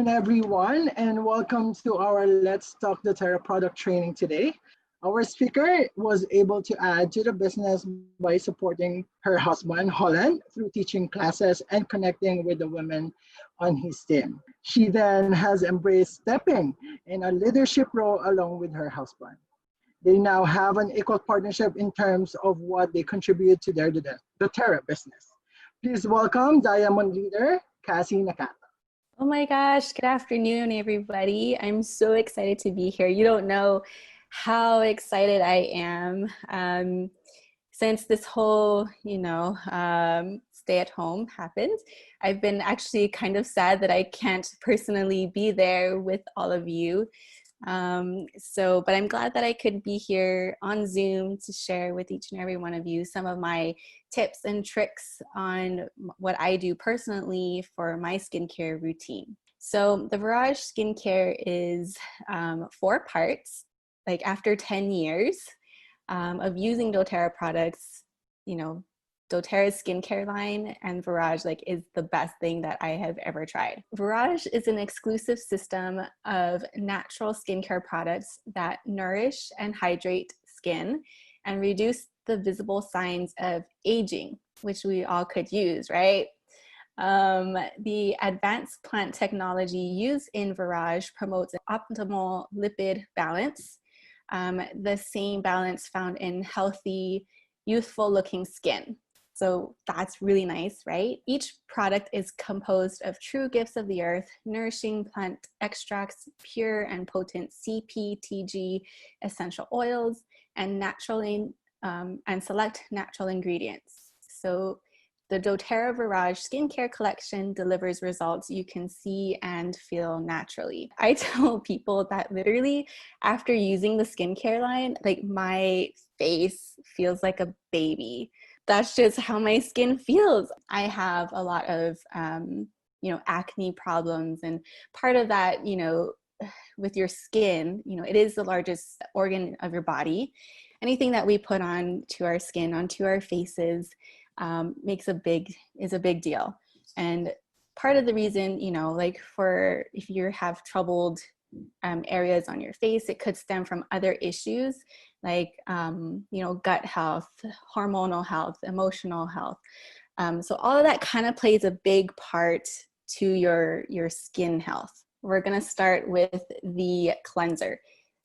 afternoon, everyone, and welcome to our Let's Talk doTERRA product training today. Our speaker was able to add to the business by supporting her husband, Holland, through teaching classes and connecting with the women on his team. She then has embraced stepping in a leadership role along with her husband. They now have an equal partnership in terms of what they contribute to their doTERRA business. Please welcome Diamond Leader, Cassy Nakata. Oh my gosh, good afternoon, everybody. I'm so excited to be here. You don't know how excited I am. Since this whole, stay at home happened, I've been actually kind of sad that I can't personally be there with all of you. But I'm glad that I could be here on Zoom to share with each and every one of you some of my tips and tricks on what I do personally for my skincare routine. So the Verage Skincare is 4 parts. Like after 10 years of using doTERRA products, doTERRA's skincare line and Verage is the best thing that I have ever tried. Verage is an exclusive system of natural skincare products that nourish and hydrate skin and reduce the visible signs of aging, which we all could use, right? The advanced plant technology used in Verage promotes an optimal lipid balance, the same balance found in healthy, youthful looking skin. So that's really nice, right? Each product is composed of true gifts of the earth, nourishing plant extracts, pure and potent CPTG essential oils, and and select natural ingredients. So the doTERRA Verage Skincare Collection delivers results you can see and feel naturally. I tell people that literally after using the skincare line, my face feels like a baby. That's just how my skin feels. I have a lot of, acne problems, and part of that, with your skin, it is the largest organ of your body. Anything that we put on to our skin, onto our faces, is a big deal. And part of the reason, for if you have troubled areas on your face, it could stem from other issues gut health, hormonal health, emotional health. So all of that kind of plays a big part to your skin health. We're going to start with the cleanser.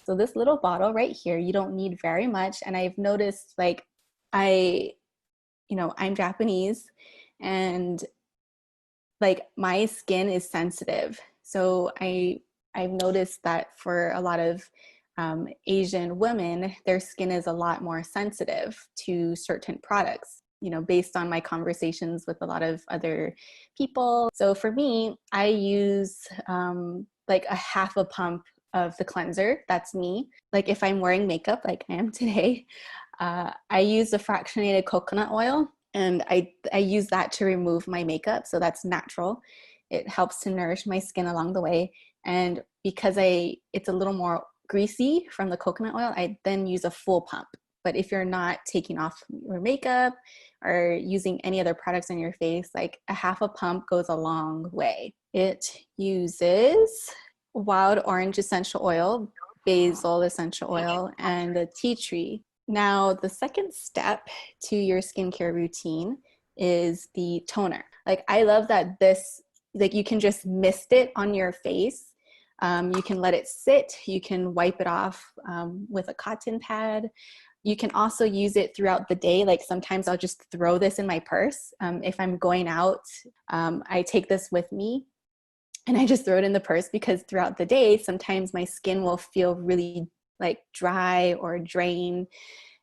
So this little bottle right here, you don't need very much. And I've noticed I'm Japanese, and my skin is sensitive. So I've noticed that for a lot of Asian women, their skin is a lot more sensitive to certain products, based on my conversations with a lot of other people. So for me, I use a half a pump of the cleanser. That's me. If I'm wearing makeup like I am today, I use the fractionated coconut oil, and I use that to remove my makeup. So that's natural. It helps to nourish my skin along the way. And because it's a little more greasy from the coconut oil, I then use a full pump. But if you're not taking off your makeup or using any other products on your face, a half a pump goes a long way. It uses wild orange essential oil, basil essential oil, and the tea tree. Now, the second step to your skincare routine is the toner. I love that this, you can just mist it on your face. You can let it sit. You can wipe it off with a cotton pad. You can also use it throughout the day. Sometimes I'll just throw this in my purse. If I'm going out, I take this with me and I just throw it in the purse, because throughout the day, sometimes my skin will feel really dry or drained.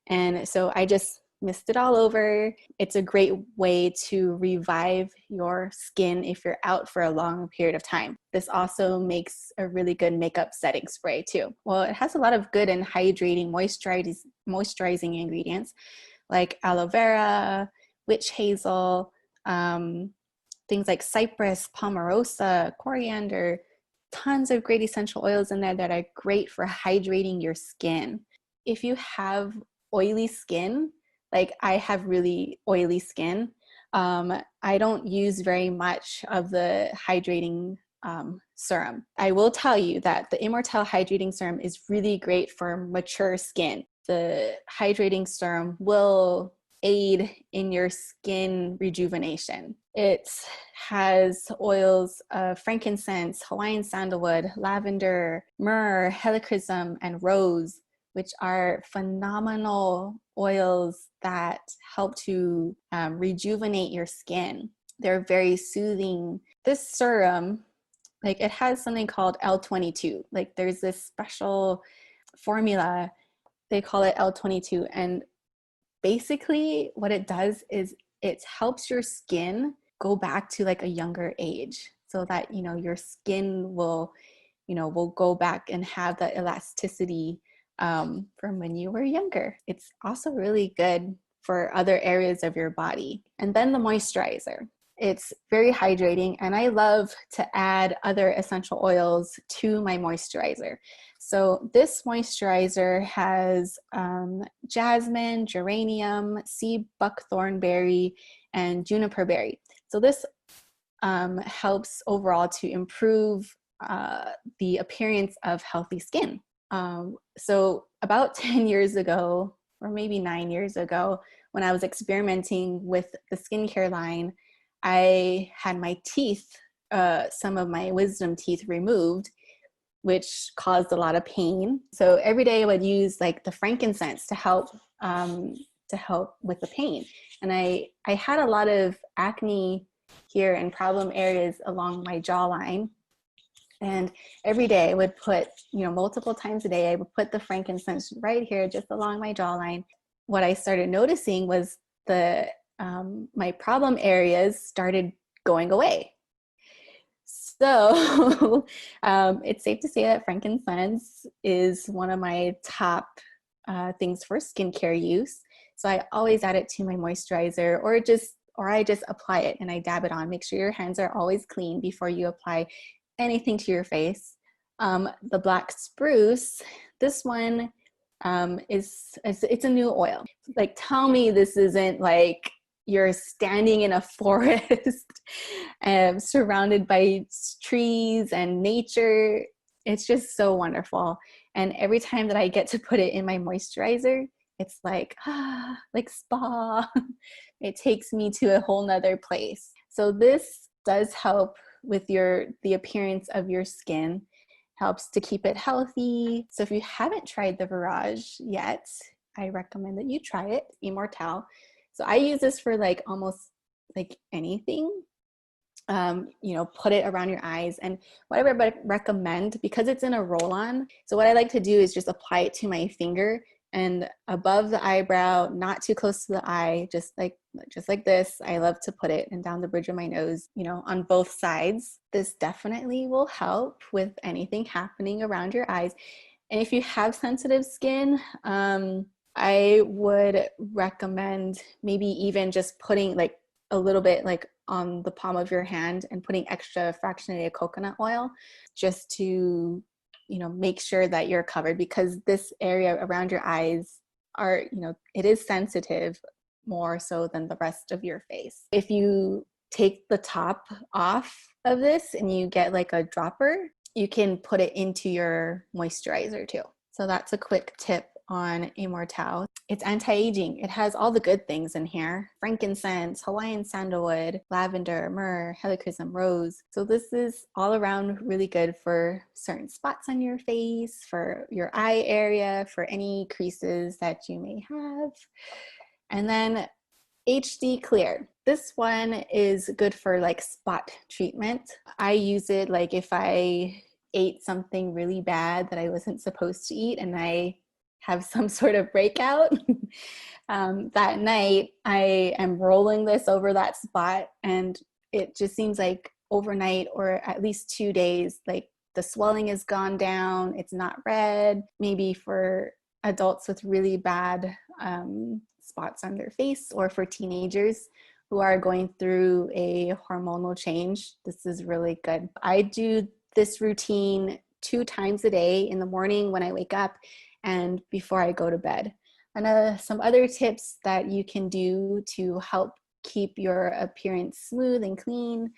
And so I just mist it all over. It's a great way to revive your skin if you're out for a long period of time. This also makes a really good makeup setting spray too. Well, it has a lot of good and hydrating moisturizing ingredients like aloe vera, witch hazel, things like cypress, palmarosa, coriander, tons of great essential oils in there that are great for hydrating your skin. If you have oily skin, I have really oily skin, I don't use very much of the hydrating serum. I will tell you that the Immortelle Hydrating Serum is really great for mature skin. The hydrating serum will aid in your skin rejuvenation. It has oils of frankincense, Hawaiian sandalwood, lavender, myrrh, helichrysum, and rose, which are phenomenal oils that help to rejuvenate your skin. They're very soothing. This serum, like, it has something called L22. Like, there's this special formula, they call it L22, and basically what it does is it helps your skin go back to like a younger age, so that, you know, your skin will, you know, will go back and have the elasticity from when you were younger. It's also really good for other areas of your body. And then the moisturizer. It's very hydrating, and I love to add other essential oils to my moisturizer. So this moisturizer has jasmine, geranium, sea buckthornberry, and juniper berry. So this helps overall to improve the appearance of healthy skin. So about 10 years ago, or maybe 9 years ago, when I was experimenting with the skincare line, I had my teeth, some of my wisdom teeth removed, which caused a lot of pain. So every day I would use like the frankincense to help with the pain. And I had a lot of acne here and problem areas along my jawline. And every day I would put, you know, multiple times a day, I would put the frankincense right here, just along my jawline. What I started noticing was my problem areas started going away. So it's safe to say that frankincense is one of my top things for skincare use. So I always add it to my moisturizer, or I just apply it and I dab it on. Make sure your hands are always clean before you apply anything to your face. The black spruce, this one it's a new oil. Like, tell me this isn't like you're standing in a forest surrounded by trees and nature. It's just so wonderful. And every time that I get to put it in my moisturizer, it's like spa. It takes me to a whole nother place. So this does help with the appearance of your skin, helps to keep it healthy. So if you haven't tried the Verage yet, I recommend that you try it, Immortelle. So I use this for like almost like anything. You know, put it around your eyes. And what I recommend, because it's in a roll-on, so what I like to do is just apply it to my finger and above the eyebrow, not too close to the eye, just like this. I love to put it, and down the bridge of my nose, you know, on both sides. This definitely will help with anything happening around your eyes. And if you have sensitive skin, I would recommend maybe even just putting like a little bit like on the palm of your hand and putting extra fractionated coconut oil, just to, you know, make sure that you're covered, because this area around your eyes are, you know, it is sensitive more so than the rest of your face. If you take the top off of this and you get like a dropper, you can put it into your moisturizer too. So that's a quick tip on Immortelle. It's anti-aging. It has all the good things in here: frankincense, Hawaiian sandalwood, lavender, myrrh, helichrysum, rose. So this is all around really good for certain spots on your face, for your eye area, for any creases that you may have. And then HD Clear. This one is good for like spot treatment. I use it like if I ate something really bad that I wasn't supposed to eat and I have some sort of breakout. That night I am rolling this over that spot, and it just seems like overnight, or at least 2 days, like the swelling has gone down. It's not red. Maybe for adults with really bad spots on their face, or for teenagers who are going through a hormonal change, this is really good. I do this routine 2 times a day, in the morning when I wake up and before I go to bed. And some other tips that you can do to help keep your appearance smooth and clean.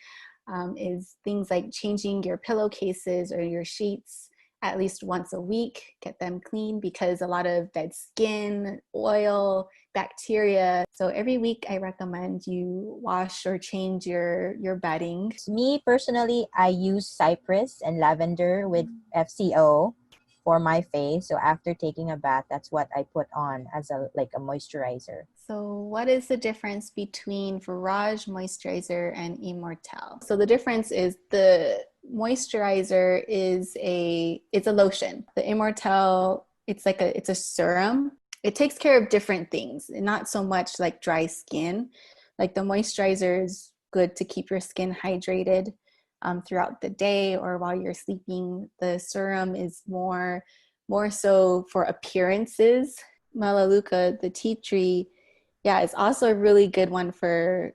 is things like changing your pillowcases or your sheets at least once a week. Get them clean because a lot of dead skin, oil, bacteria. So every week I recommend you wash or change your bedding. Me personally, I use cypress and lavender with FCO for my face. So after taking a bath, that's what I put on as a moisturizer. So what is the difference between Verage Moisturizer and Immortelle? So the difference is the moisturizer it's a lotion. The Immortelle, it's a serum. It takes care of different things, not so much like dry skin. Like the moisturizer is good to keep your skin hydrated throughout the day or while you're sleeping. The serum is more so for appearances. Melaleuca, the tea tree, yeah, it's also a really good one for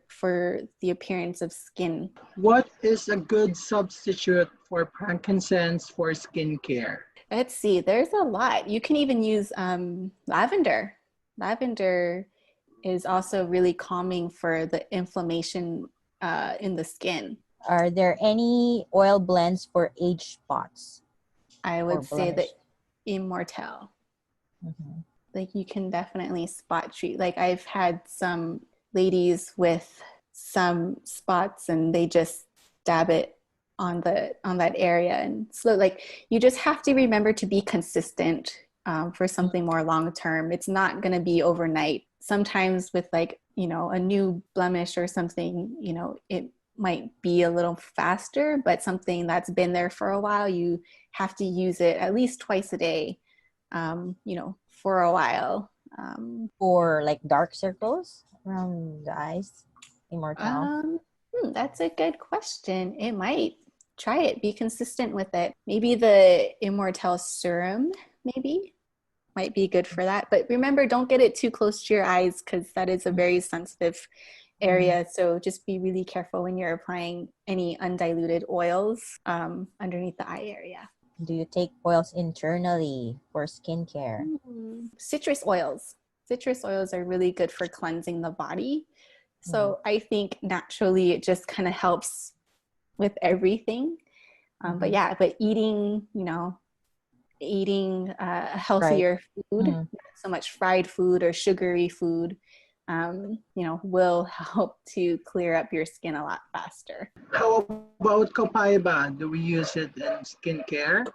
the appearance of skin. What is a good substitute for frankincense for skincare? Let's see, there's a lot. You can even use lavender. Lavender is also really calming for the inflammation in the skin. Are there any oil blends for age spots? I would say the Immortelle. Mm-hmm. Like you can definitely spot treat. Like I've had some ladies with some spots and they just dab it on that area. And so like you just have to remember to be consistent for something more long term. It's not going to be overnight. Sometimes with like, a new blemish or something, it might be a little faster, but something that's been there for a while, you have to use it at least twice a day, for a while. For like dark circles around the eyes, Immortelle? That's a good question. It might. Try it. Be consistent with it. Maybe the Immortelle serum, might be good for that. But remember, don't get it too close to your eyes because that is a very sensitive area. So just be really careful when you're applying any undiluted oils underneath the eye area. Do you take oils internally for skincare? Citrus oils. Citrus oils are really good for cleansing the body. So I think naturally it just kind of helps with everything. But eating, healthier food, not so much fried food or sugary food, will help to clear up your skin a lot faster. How about copaiba? Do we use it in skincare?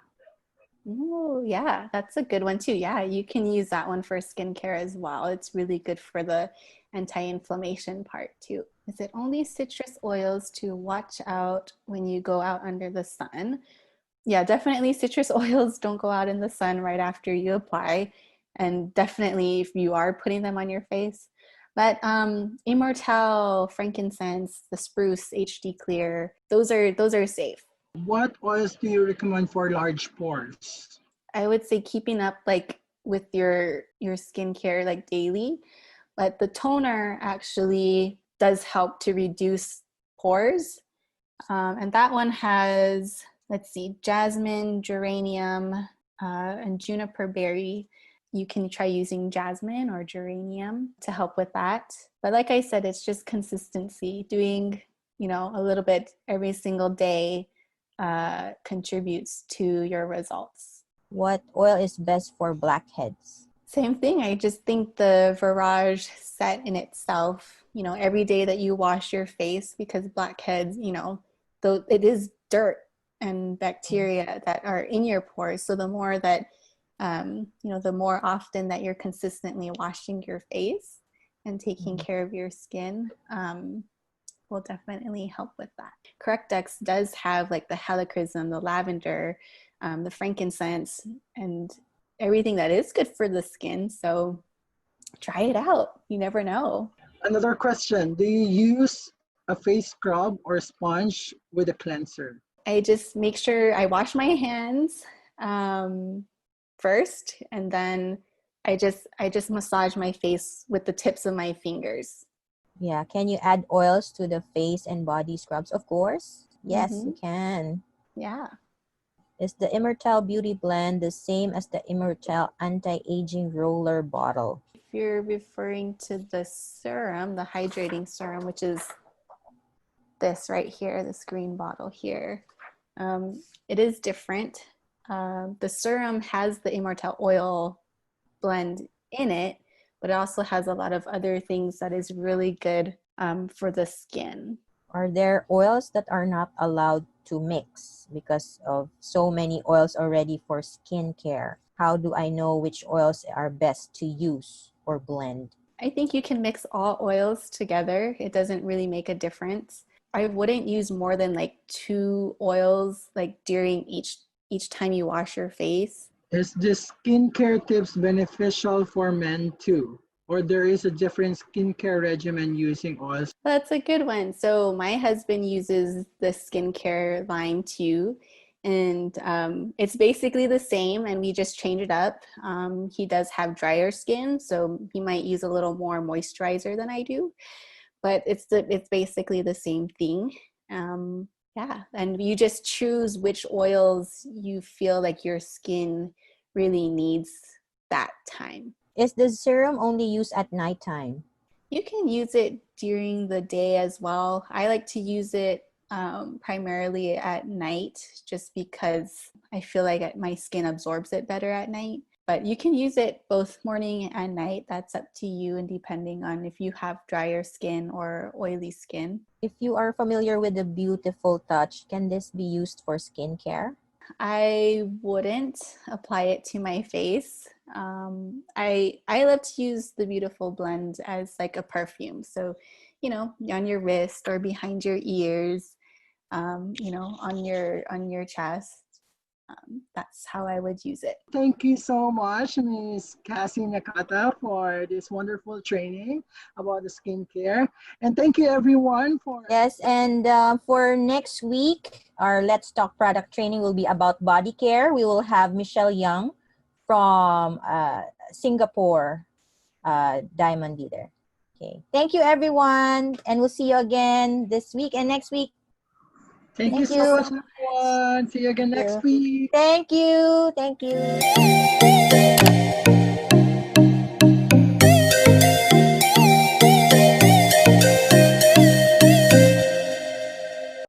Oh, yeah, that's a good one too. Yeah, you can use that one for skincare as well. It's really good for the anti-inflammation part too. Is it only citrus oils to watch out when you go out under the sun? Yeah, definitely citrus oils don't go out in the sun right after you apply. And definitely if you are putting them on your face. But Immortelle, frankincense, the spruce, HD clear, those are safe. What oils do you recommend for large pores? I would say keeping up like with your skincare like daily, but the toner actually does help to reduce pores. And that one has, let's see, jasmine, geranium, and juniper berry. You can try using jasmine or geranium to help with that. But like I said, it's just consistency. Doing, a little bit every single day contributes to your results. What oil is best for blackheads? Same thing. I just think the Verage set in itself, every day that you wash your face, because blackheads, though it is dirt and bacteria that are in your pores. So the more that, the more often that you're consistently washing your face and taking care of your skin, will definitely help with that. Correctex does have like the helichrysum, the lavender, the frankincense, and everything that is good for the skin. So try it out. You never know. Another question. Do you use a face scrub or sponge with a cleanser? I just make sure I wash my hands first, and then I just massage my face with the tips of my fingers. Yeah. Can you add oils to the face and body scrubs? Of course. Yes, you can. Yeah. Is the Immortelle Beauty Blend the same as the Immortelle Anti-Aging Roller Bottle? If you're referring to the serum, the hydrating serum, which is this right here, this green bottle here. It is different. The serum has the Immortelle oil blend in it, but it also has a lot of other things that is really good for the skin. Are there oils that are not allowed to mix because of so many oils already for skincare? How do I know which oils are best to use or blend? I think you can mix all oils together. It doesn't really make a difference. I wouldn't use more than like 2 oils like during each time you wash your face. Is this skincare tips beneficial for men too? Or there is a different skincare regimen using oils? That's a good one. So my husband uses the skincare line too, and it's basically the same, and we just change it up. He does have drier skin, so he might use a little more moisturizer than I do, but it's basically the same thing. Yeah, and you just choose which oils you feel like your skin really needs that time. Is the serum only used at nighttime? You can use it during the day as well. I like to use it primarily at night just because I feel like my skin absorbs it better at night. But you can use it both morning and night. That's up to you, and depending on if you have drier skin or oily skin. If you are familiar with the Beautiful Touch, can this be used for skincare? I wouldn't apply it to my face. I love to use the Beautiful Blend as like a perfume. So, on your wrist or behind your ears, on your chest. That's how I would use it. Thank you so much, Ms. Cassy Nakata, for this wonderful training about the skincare. And thank you everyone for... Yes, and for next week, our Let's Talk product training will be about body care. We will have Michelle Young from Singapore, Diamond Leader. Okay, thank you everyone, and we'll see you again this week and next week. Thank you so much, everyone. See you again next week. Thank you. Thank you.